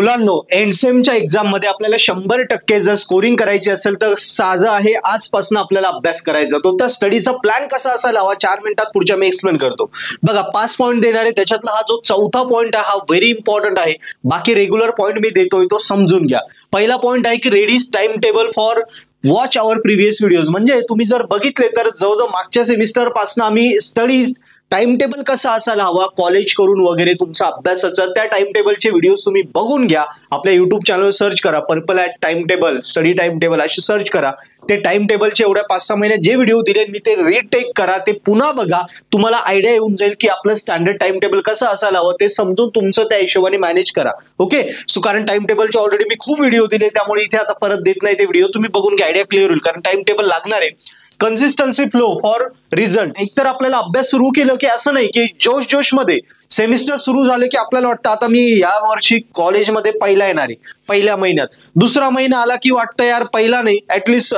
मुलांनो, एंडसेमच्या एक्झाम मध्ये आपल्याला 100% जर स्कोरिंग करायची असेल तर साधं आहे, आजपासून आपल्याला अभ्यास करायचा. तो त्या स्टडीचा प्लॅन कसा असायला हवा 4 मिनिटात पुढच्या मी एक्सप्लेन करतो. बघा 5 पॉईंट देणार आहे, त्याच्यातला हा जो चौथा पॉईंट आहे हा व्हेरी इम्पॉर्टंट आहे. बाकी रेग्युलर पॉईंट मी देतोय तो समजून घ्या. पहिला पॉईंट आहे की readies time table for watch our previous videos. म्हणजे तुम्ही जर बघितले तर जवळजवळ मागच्या सेमिस्टर पासून आम्ही स्टडीज टाइम टेबल कसा असायला हवा कॉलेज करून वगैरे तुमचा अभ्यासाचा, त्या टाइम टेबलचे व्हिडिओज तुम्ही बघून घ्या. आपल्या युट्यूब चॅनलवर सर्च करा, purple at time table, study time table अशी सर्च करा. ते टाइम टेबलचे एवढ्या 5-6 महिन्यात जे व्हिडिओ दिले मी ते रिटेक करा, ते पुन्हा बघा. तुम्हाला आयडिया येऊन जाईल की आपलं स्टँडर्ड टाइम टेबल कसं असायला हवं, ते समजून तुमचं त्या हिशोबाने मॅनेज करा. ओके. सो कारण टाइम टेबलचे ऑलरेडी मी खूप व्हिडिओ दिले, त्यामुळे इथे आता परत देत नाही ते व्हिडिओ. तुम्ही बघून घ्या, आयडिया क्लिअर होईल. कारण टाइम टेबल लागणार आहे. Consistency flow for result. एकतर आपल्याला अभ्यास सुरू केलं की असं नाही की जोश मध्ये सेमिस्टर सुरू झाले की आपल्याला वाटतं आता मी या वर्षी कॉलेजमध्ये पहिला येणार आहे, पहिल्या महिन्यात. दुसरा महिना आला की वाटतं यार पहिला नाही, ऍटलिस्ट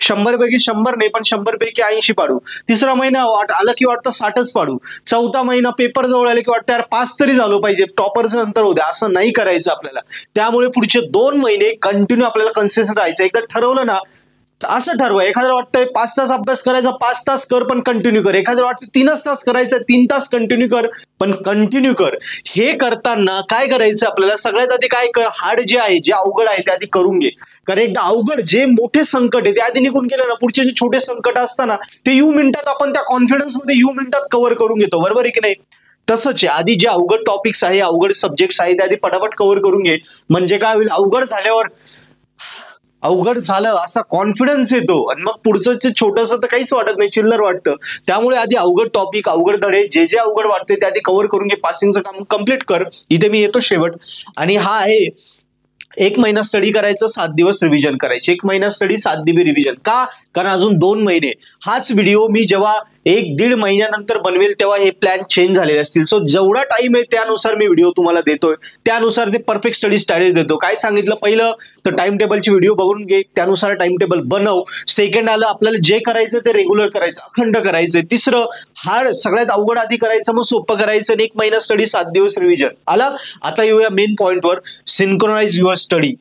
100 पैकी 100 नाही पण 100 पैकी 80 पाडू. तिसरा महिना आला की वाटतं 60च पाडू. चौथा महिना पेपर जवळ आले की वाटतं यार 5 तरी झालो पाहिजे, टॉपरचं नंतर होऊ द्या. असं नाही करायचं आपल्याला. त्यामुळे पुढचे 2 महिने कंटिन्यू आपल्याला कन्सिस्टंट राहायचं. एकदा ठरवलं ना, असं ठरवा. एखादं वाटतंय 5 तास अभ्यास करायचा, 5 तास कर पण कंटिन्यू कर. एखादं वाटतं 3च तास करायचं, 3 तास कंटिन्यू कर पण कंटिन्यू कर. हे करताना काय करायचं आपल्याला, सगळ्यात आधी काय कर, हार्ड जे आहे, जे अवघड आहे ते आधी करून घे. कारण एकदा अवघड जे मोठे संकट आहे ते आधी निघून गेलं ना, पुढचे जे छोटे संकट असताना ते यू मिनिटात आपण त्या कॉन्फिडन्स मध्ये यू मिनिटात कव्हर करून घेतो. बरोबर आहे की नाही? तसंच आहे. आधी जे अवघड टॉपिक्स आहे, अवघड सब्जेक्ट्स आहे ते आधी पटापट कव्हर करून घे. म्हणजे काय होईल, अवघड झालं असा कॉन्फिडन्स येतो आणि मग पुढचं छोटंसं तर काहीच वाटत नाही, चिल्लर वाटतं. त्यामुळे आधी अवघड टॉपिक, अवघड धडे, जे जे अवघड वाटते ते आधी कव्हर करून घे. पासिंगचं काम कम्प्लीट कर. इथे मी येतो शेवट. आणि हा आहे 1 महिना स्टडी करायचं, 7 दिवस रिव्हिजन करायचे. 1 महिना स्टडी, 7 दिवस रिव्हिजन. का? कारण अजून 2 महिने. हाच व्हिडिओ मी जेव्हा 1-1.5 महिन्यानंतर बनवेल तेव्हा हे प्लॅन चेंज झालेले असतील. सो जेवढा टाइम आहे त्यानुसार मी व्हिडिओ तुम्हाला देतोय, त्यानुसार ते परफेक्ट स्टडी स्ट्रॅटेजी देतो. काय सांगितलं, पहिलं तर टाइम टेबलची व्हिडिओ बघून घे, त्यानुसार टाइम टेबल बनव. सेकंड आलं आपल्याला जे करायचं ते रेग्युलर करायचं, अखंड करायचं. तिसरं हार्ड, सगळ्यात अवघड आधी करायचं, मग सोपं करायचं. 1 महिना स्टडी, 7 दिवस रिव्हिजन. आला. आता येऊया मेन पॉइंटवर, सिंक्रोनाइज युअर स्टडी.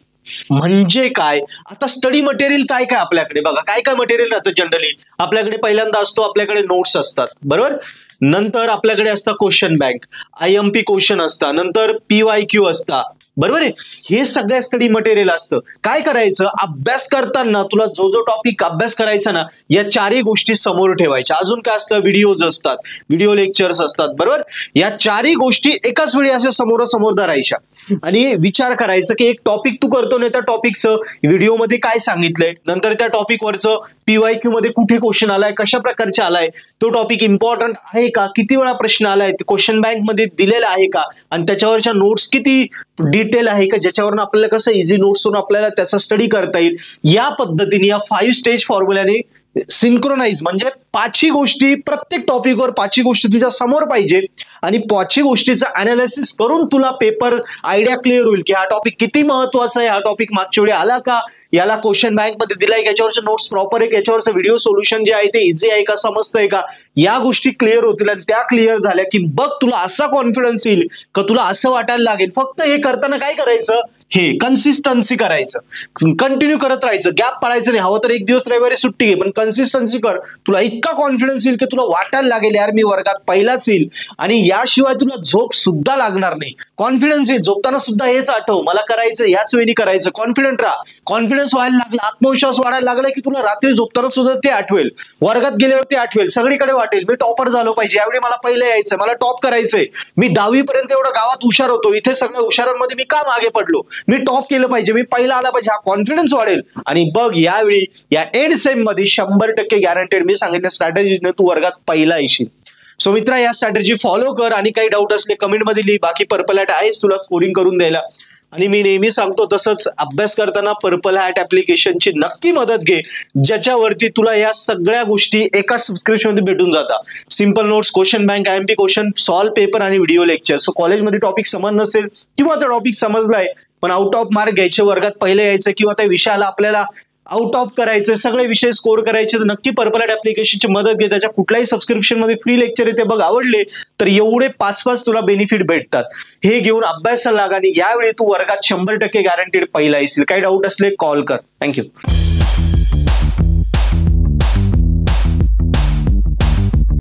म्हणजे काय? आता स्टडी मटेरियल काय काय आपल्याकडे बघा, काय काय मटेरियल राहतं जनरली आपल्याकडे. पहिल्यांदा असतो आपल्याकडे नोट्स असतात, बरोबर. नंतर आपल्याकडे असतं क्वेश्चन बँक, IMP क्वेश्चन असतात, नंतर PYQ असतात, बरोबर आहे. हे सगळ्या स्टडी मटेरियल असतं. काय करायचं, अभ्यास करताना तुला जो जो टॉपिक अभ्यास करायचा ना, या 4ही गोष्टी समोर ठेवायच्या. अजून काय असतं, व्हिडिओज असतात, व्हिडिओ लेक्चर्स असतात, बरोबर. या 4ही गोष्टी एकाच वेळी अशा समोरासमोर धरायच्या आणि विचार करायचं की एक टॉपिक तू करतो ना, त्या टॉपिकचं व्हिडिओमध्ये काय सांगितलंय, नंतर त्या टॉपिकवरचं PYQ मध्ये कुठे क्वेश्चन आलाय, कशा प्रकारचे आलाय, तो टॉपिक इम्पॉर्टंट आहे का, किती वेळा प्रश्न आलाय, क्वेश्चन बँक मध्ये दिलेला आहे का, आणि त्याच्यावरच्या नोट्स किती डिटेल आहे का, ज्याच्यावरून आपल्याला कसं इझी नोट्स होऊन आपल्याला त्याचा स्टडी करता येईल. या पद्धतीने, या 5 स्टेज फॉर्म्युलाने सिंक्रोनाइज म्हणजे 5ही गोष्टी, प्रत्येक टॉपिकवर 5ही गोष्टी तुझ्या समोर पाहिजे आणि 5ही गोष्टीचं अनालिसिस करून तुला पेपर आयडिया क्लिअर होईल की हा टॉपिक किती महत्वाचा आहे, हा टॉपिक मागच्या वेळी आला का, याला क्वेश्चन बँक मध्ये दिलाय, याच्यावरचे नोट्स प्रॉपर आहे, याच्यावरचं व्हिडिओ सोल्युशन जे आहे ते इझी आहे का, समजतंय का. या गोष्टी क्लिअर होतील आणि त्या क्लिअर झाल्या की बघ तुला असा कॉन्फिडन्स येईल का तुला असं वाटायला लागेल. फक्त हे करताना काय करायचं, हे कन्सिस्टन्सी करायचं, कंटिन्यू करत राहायचं, गॅप पाडायचं नाही. हवं तर 1 दिवस रविवारी सुट्टी घे, पण कन्सिस्टन्सी कर. तुला इतका कॉन्फिडन्स येईल की तुला वाटायला लागेल यार मी वर्गात पहिलाच येईल. आणि याशिवाय तुला झोप सुद्धा लागणार नाही. कॉन्फिडन्स येईल. झोपताना सुद्धा हेच आठव, मला करायचं, याच वेळी करायचं. कॉन्फिडंट राहा. कॉन्फिडन्स व्हायला लागला, आत्मविश्वास वाढायला लागला की तुला रात्री झोपताना सुद्धा ते आठवेल, वर्गात गेल्यावर ते आठवेल, सगळीकडे वाटेल मी टॉपर झालो पाहिजे, यावेळी मला पहिलं यायचं, मला टॉप करायचंय. मी 10वी पर्यंत एवढं गावात हुशार होतो, इथे सगळ्या हुशारांमध्ये मी का मागे पडलो, मी टॉप केलं पाहिजे, मी पहिला आला पाहिजे. हा कॉन्फिडन्स वाढेल आणि बघ यावेळी या एंड सेम मध्ये 100% गॅरंटेड मी सांगितलं स्ट्रॅटेजीने तू वर्गात पहिला येशील. सो मित्रा, या स्ट्रॅटेजी फॉलो कर आणि काही डाऊट असले कमेंट मध्ये लिही. बाकी पर्पल हॅट आहेच तुला स्कोरिंग करून द्यायला. आणि मी नेहमी सांगतो तसंच अभ्यास करताना पर्पल हॅट ऍप्लिकेशनची नक्की मदत घे, ज्याच्यावरती तुला या सगळ्या गोष्टी एका सबस्क्रिप्शन मध्ये भेटून जातात. Simple notes, question bank, IMP question, solve paper आणि व्हिडिओ लेक्चर. सो कॉलेजमध्ये टॉपिक समज नसेल किंवा तो टॉपिक समजलाय पण आउट ऑफ मार्क घ्यायचे, वर्गात पहिले यायचं किंवा त्या विषयाला आपल्याला आउट ऑफ करायचे, सगळे विषय स्कोर करायचे, तर नक्की पर्पल हॅट ऍप्लिकेशनची मदत घे. त्याच्या कुठल्याही सबस्क्रिप्शन मध्ये फ्री लेक्चर येते बघ, आवडले तर एवढे 5-5 तुला बेनिफिट भेटतात. हे घेऊन अभ्यासाला लाग आणि यावेळी तू वर्गात 100% गॅरंटीड पहिला येशील. काही डाऊट असले कॉल कर. थँक्यू.